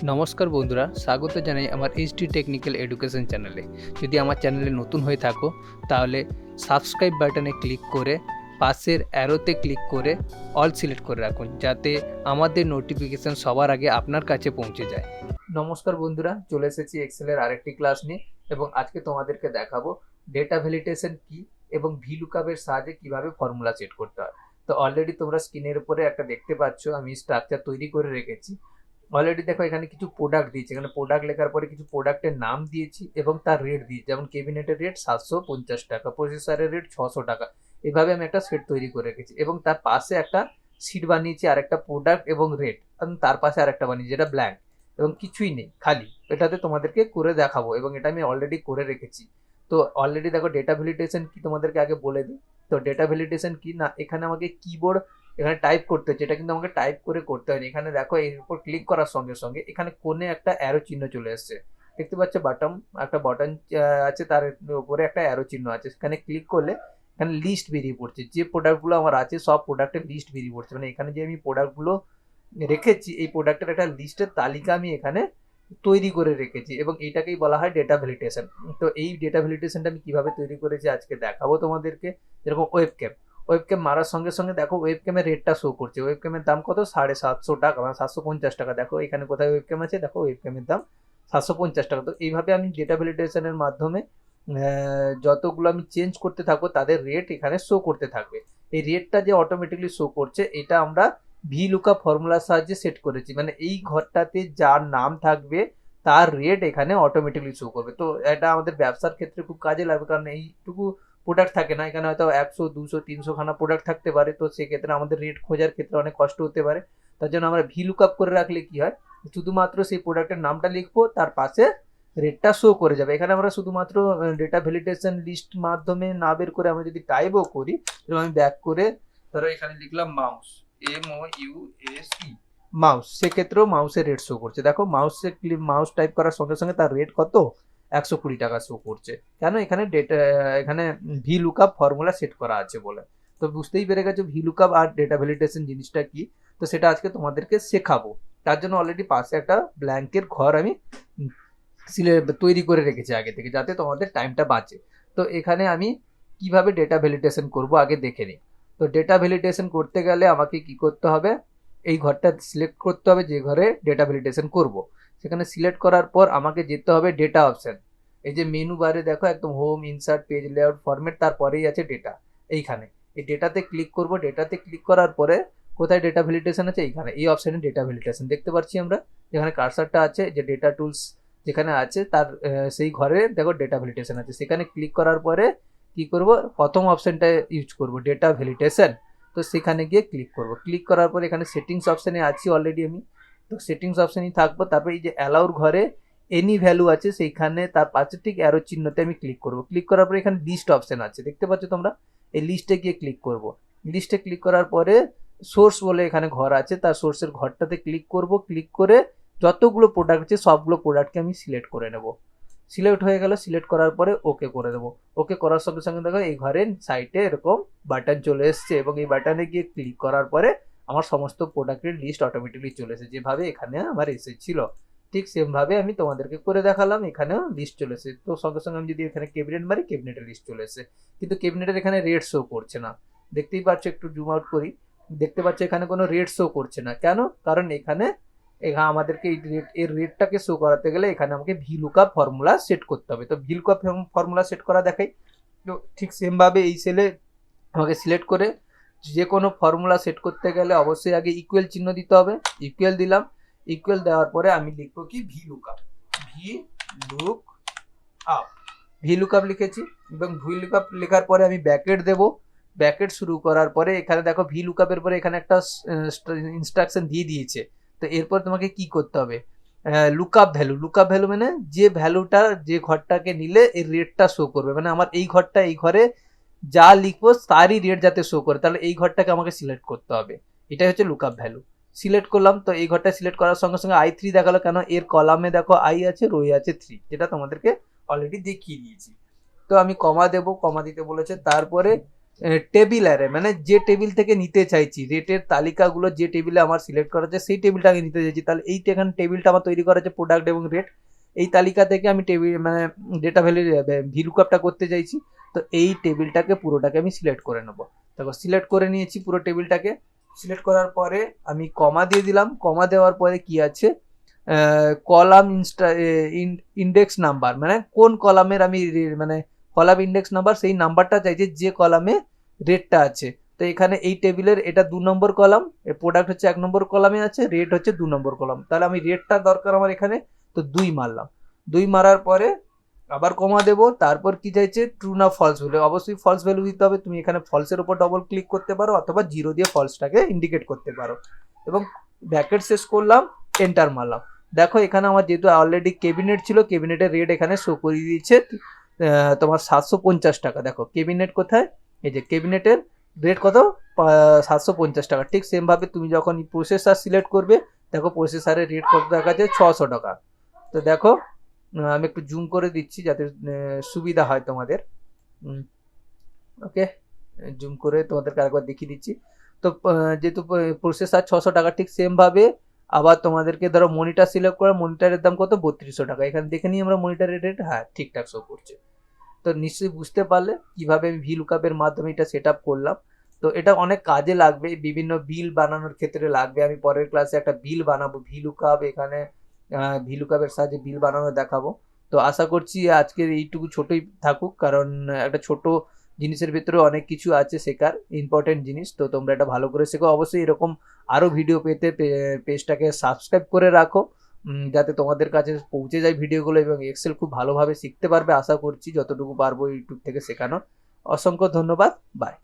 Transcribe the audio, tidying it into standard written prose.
নমস্কার বন্ধুরা, স্বাগত জানাই আমার এইচটি টেকনিক্যাল এডুকেশন চ্যানেলে। যদি আমার চ্যানেলে নতুন হয়ে থাকো তাহলে সাবস্ক্রাইব বাটনে ক্লিক করে পাশের অ্যারোতে ক্লিক করে অল সিলেক্ট করে রাখুন, যাতে আমাদের নোটিফিকেশান সবার আগে আপনার কাছে পৌঁছে যায়। নমস্কার বন্ধুরা, চলে এসেছি এক্সেলের আরেকটি ক্লাস নিয়ে এবং আজকে তোমাদেরকে দেখাবো ডেটা ভ্যালিডেশন কি এবং ভিলুকআপের সাহায্যে কিভাবে ফর্মুলা সেট করতে হয়। তো অলরেডি তোমরা স্ক্রিনের উপরে একটা দেখতে পাচ্ছ, আমি স্ট্রাকচার তৈরি করে রেখেছি। অলরেডি দেখো এখানে কিছু প্রোডাক্ট দিয়েছে, এখানে প্রোডাক্ট লেখার পরে কিছু প্রোডাক্টের নাম দিয়েছি এবং তার রেট দিয়েছি, যেমন কেবিনেটের রেট 750 টাকা, প্রসেসরের রেট 600 টাকা। এভাবে আমি একটা সেট তৈরি করে রেখেছি এবং তার পাশে একটা শিট বানিয়েছি আর একটা প্রোডাক্ট এবং রেট, এবং তার পাশে আর একটা বানিয়েছি যেটা ব্ল্যাঙ্ক এবং কিছুই নেই, খালি। এটাতে তোমাদেরকে করে দেখাবো এবং এটা আমি অলরেডি করে রেখেছি। তো অলরেডি দেখো ডেটা ভ্যালিডেশন কি তোমাদেরকে আগে বলে দিই। তো ডেটা ভ্যালিডেশন কি না, এখানে আমাকে কিবোর্ড এখানে টাইপ করতে হচ্ছে, এটা কিন্তু আমাকে টাইপ করে করতে হয়নি। এখানে দেখো এর উপর ক্লিক করার সঙ্গে সঙ্গে এখানে কোণে একটা অ্যারো চিহ্ন চলে এসছে, দেখতে পাচ্ছ বাটন, একটা বাটন আছে, তার উপরে একটা অ্যারো চিহ্ন আছে। সেখানে ক্লিক করলে এখানে লিস্ট বেরিয়ে পড়ছে, যে প্রোডাক্টগুলো আমার আছে সব প্রোডাক্টের লিস্ট বেরিয়ে পড়ছে। মানে এখানে যে আমি প্রোডাক্টগুলো রেখেছি এই প্রোডাক্টের একটা লিস্টের তালিকা আমি এখানে তৈরি করে রেখেছি এবং এইটাকেই বলা হয় ডেটা ভ্যালিডেশন। তো এই ডেটা ভ্যালিডেশনটা আমি কিভাবে তৈরি করেছি আজকে দেখাবো তোমাদেরকে। যেরকম ওয়েবক্যাম মারার সঙ্গে সঙ্গে দেখো ওয়েবক্যামের রেটটা শো করছে। ওয়েবক্যামের দাম কত? 750 টাকা, মানে 750 টাকা। দেখো এখানে কোথায় ওয়েবক্যাম আছে, দেখো ওয়েবক্যামের দাম 750 টাকা। তো এইভাবে আমি ডেটা ভ্যালিডেশনের মাধ্যমে যতগুলো আমি চেঞ্জ করতে থাকবো তাদের রেট এখানে শো করতে থাকবে। এই রেটটা যে অটোমেটিকলি শো করছে, এটা আমরা ভিলুকআপ ফর্মুলার সাহায্যে সেট করেছি। মানে এই ঘরটাতে যার নাম থাকবে তার রেট এখানে অটোমেটিকলি শো করবে। তো এটা আমাদের ব্যবসার ক্ষেত্রে খুব কাজে লাগবে, কারণ এইটুকু প্রোডাক্ট থাকে না, এখানে হয়তো 100 200 300 খানা প্রোডাক্ট থাকতে পারে। তো সেক্ষেত্রে আমাদের রেট খোঁজার ক্ষেত্রে অনেক কষ্ট হতে পারে। তার জন্য আমরা ভিলুকআপ করে রাখলে কি হয়, শুধুমাত্র সেই প্রোডাক্টের নামটা লিখবো, তার পাশে রেটটা শো করে যাবে। এখানে আমরা শুধুমাত্র ডেটা ভ্যালিডেশন লিস্ট মাধ্যমে না বের করে আমরা যদি টাইপও করি, এবং আমি ব্যাক করে ধরো এখানে লিখলাম মাউস, MOUSE মাউস, সেক্ষেত্রেও মাউসের রেট শো করছে। দেখো মাউস টাইপ করার সঙ্গে সঙ্গে তার রেট কত, 120 টাকা শো করছে। কেন? এখানে এখানে ভিলুকআপ ফর্মুলা সেট করা আছে বলে। তো বুঝতেই পেরে গেছো ভিলুকআপ আর ডেটা ভ্যালিডেশন জিনিসটা কি। তো সেটা আজকে তোমাদেরকে শেখাবো। তার জন্য অলরেডি পাশে একটা ব্ল্যাঙ্কের ঘর আমি তৈরি করে রেখেছি আগে থেকে, যাতে তোমাদের টাইমটা বাঁচে। তো এখানে আমি কিভাবে ডেটা ভ্যালিডেশন করব আগে দেখে নিই। তো ডেটা ভ্যালিডেশন করতে গেলে আমাকে কি করতে হবে, এই ঘরটা সিলেক্ট করতে হবে যে ঘরে ডেটা ভ্যালিডেশন করব। সেখানে সিলেক্ট করার পর আমাকে যেতে হবে ডেটা অপশন। এই যে মেনু বারে দেখো একদম home, insert, page layout, format, তারপরেই আছে ডেটা। এইখানে এই ডেটাতে ক্লিক করব। ডেটাতে ক্লিক করার পরে কোথায় ডেটা ভ্যালিডেশন আছে, এইখানে এই অপশানে ডেটা ভ্যালিডেশন দেখতে পাচ্ছি আমরা। যেখানে কার্সারটা আছে, যে ডেটা টুলস যেখানে আছে তার সেই ঘরে দেখো ডেটা ভ্যালিডেশন আছে। সেখানে ক্লিক করার পরে কি করব, প্রথম অপশনটা ইউজ করব, ডেটা ভ্যালিডেশন। তো সেখানে গিয়ে ক্লিক করব। ক্লিক করার পরে এখানে সেটিংস অপশানে আছি অলরেডি আমি। তো সেটিংস অপশানেই থাকবো। তারপরে এই যে অ্যালাউর ঘরে এনি ভ্যালু আছে, সেইখানে তার পাশে ঠিক অ্যারো চিহ্নতে আমি ক্লিক করব। ক্লিক করার পরে এখানে লিস্ট অপশান আছে, দেখতে পাচ্ছ তোমরা। এই লিস্টে গিয়ে ক্লিক করব। লিস্টে ক্লিক করার পরে সোর্স বলে এখানে ঘর আছে, তার সোর্সের ঘরটাতে ক্লিক করব। ক্লিক করে যতগুলো প্রোডাক্ট আছে সবগুলো প্রোডাক্টকে আমি সিলেক্ট করে নেব। সিলেক্ট হয়ে গেল, সিলেক্ট করার পরে ওকে করে দেবো। ওকে করার সঙ্গে সঙ্গে দেখো এই ঘরে সাইটে এরকম বাটন চলে এসছে এবং এই বাটনে গিয়ে ক্লিক করার পরে আমার সমস্ত প্রোডাক্টের লিস্ট অটোমেটিকলি চলে এসেছে, যেভাবে এখানে আমার এসেছিল ঠিক সেমভাবে আমি তোমাদেরকে করে দেখালাম। এখানেও লিস্ট চলে এসেছে। তো সঙ্গে সঙ্গে আমি যদি এখানে ক্যাবিনেট মারি, ক্যাবিনেটের লিস্ট চলে এসেছে, কিন্তু ক্যাবিনেটের এখানে রেট শো করছে না। দেখতেই পাচ্ছ, একটু জুম আউট করি, দেখতে পাচ্ছ এখানে কোনো রেট শো করছে না। কেন? কারণ এখানে আমাদেরকে এর রেটটাকে শো করাতে গেলে এখানে আমাকে ভিলুকআপ ফর্মুলা সেট করতে হবে। তো ভিলুকআপ ফর্মুলা সেট করা দেখাই। তো ঠিক সেমভাবে এই সেলে আমাকে সিলেক্ট করে যে কোনো ফর্মুলা সেট করতে গেলে অবশ্যই আগে ইকুয়াল চিহ্ন দিতে হবে। ইকুয়াল দিলাম। ইকুয়াল দেওয়ার পরে আমি লিখবো কি, ভিলুকআপ। ভিলুকআপ লিখেছি এবং ভিলুকআপ লেখার পরে আমি ব্র্যাকেট দেবো। ব্র্যাকেট শুরু করার পরে এখানে দেখো ভিলুকআপের পরে এখানে একটা ইনস্ট্রাকশন দিয়ে দিয়েছে। তো এরপর তোমাকে কি করতে হবে, লুকআপ ভ্যালু। লুকআপ ভ্যালু মানে যে ভ্যালুটা যে ঘরটাকে নিলে এর রেটটা শো করবে। মানে আমার এই ঘরটা, এই ঘরে যা লিখবো তারই রেট যাতে শো করে, তাহলে এই ঘরটাকে আমাকে সিলেক্ট করতে হবে। এটাই হচ্ছে লুকআপ ভ্যালু। সিলেক্ট করলাম। তো এই ঘরটা সিলেক্ট করার সঙ্গে সঙ্গে I3 দেখালো, কেন এর কলামে দেখো I আছে, রোয়ে আছে 3, যেটা তোমাদেরকে অলরেডি দেখিয়ে দিয়েছি। তো আমি কমা দেবো, কমা দিতে বলেছে। তারপরে টেবিল অ্যারে, মানে যে টেবিল থেকে নিতে চাইছি, রেটের তালিকাগুলো যে টেবিলে আমার সিলেক্ট করা আছে সেই টেবিলটাকে নিতে চাইছি, তাহলে এই এখানে টেবিলটা আমার তৈরি করা আছে প্রোডাক্ট এবং রেট। এই তালিকা থেকে আমি টেবিল মানে ডেটা ভ্যালু ভিলুকআপটা করতে চাইছি। তো এই টেবিলটাকে পুরোটাকে আমি সিলেক্ট করে নেবো। দেখো সিলেক্ট করে নিয়েছি পুরো টেবিলটাকে। সিলেক্ট করার পরে আমি কমা দিয়ে দিলাম। কমা দেওয়ার পরে কি আছে, কলাম ইন্ডেক্স নাম্বার, মানে কোন কলামের আমি মানে কলাম ইন্ডেক্স নাম্বার, সেই নাম্বারটা চাইছে যে কলামে রেটটা আছে। তো এখানে এই টেবিলের এটা 2 নম্বর কলাম, প্রোডাক্ট হচ্ছে 1 নম্বর কলামে আছে, রেট হচ্ছে 2 নম্বর কলাম, তাহলে আমি রেটটা দরকার আমার এখানে, তো 2 মারলাম। 2 মারার পরে আবার কমা দেবো। তারপর কি চাইছে, ট্রু না ফলস ভ্যালু, অবশ্যই ফলস ভ্যালু দিতে হবে। তুমি এখানে ফলসের উপর ডবল ক্লিক করতে পারো অথবা জিরো দিয়ে ফলসটাকে ইন্ডিকেট করতে পারো, এবং ব্র্যাকেট শেষ করলাম, এন্টার মারলাম। দেখো এখানে আমার যেহেতু অলরেডি ক্যাবিনেট ছিল, ক্যাবিনেটের রেট এখানে শো করিয়ে দিয়েছে তোমার 750 টাকা। দেখো ক্যাবিনেট কোথায়, এই যে ক্যাবিনেটের রেট কত, 750 টাকা। ঠিক সেমভাবে তুমি যখন প্রসেসর সিলেক্ট করবে, দেখো প্রসেসরের রেট কত দেখাচ্ছে, 600 টাকা। তো দেখো আমি একটু জুম করে দিচ্ছি যাতে সুবিধা হয় তোমাদের। ওকে, জুম করে তোমাদেরকে আরেকবার দেখিয়ে দিচ্ছি। তো যেহেতু প্রসেসর 600 টাকা, ঠিক সেমভাবে আবার তোমাদেরকে ধরো মনিটর সিলেক্ট করে, মনিটরের দাম কত, 3200 টাকা। এখানে দেখে নিই আমরা মনিটরের রেট, হ্যাঁ ঠিকঠাক শো করছে। তো নিশ্চয়ই বুঝতে পারলে কিভাবে আমি ভিলুকআপের মাধ্যমে এটা সেট আপ করলাম। তো এটা অনেক কাজে লাগবে, বিভিন্ন বিল বানানোর ক্ষেত্রে লাগবে। আমি পরের ক্লাসে একটা বিল বানাবো ভিলুকআপ, এখানে ভিলুকআপের সাহায্যে বিল বানানো দেখাবো। তো আশা করছি আজকের এইটুকু ছোটই থাকুক, কারণ একটা ছোট জিনিসের ভিতরে অনেক কিছু আছে শেখার, ইম্পর্টেন্ট জিনিস। তো তোমরা এটা ভালো করে শেখো। অবশ্যই এরকম আরও ভিডিও পেতে পেজটাকে সাবস্ক্রাইব করে রাখো, যাতে তোমাদের কাছে পৌঁছে যায় ভিডিওগুলো, এবং এক্সেল খুব ভালোভাবে শিখতে পারবে আশা করছি, যতটুকু পারবো ইউটিউব থেকে শেখানোর। অসংখ্য ধন্যবাদ, বাই।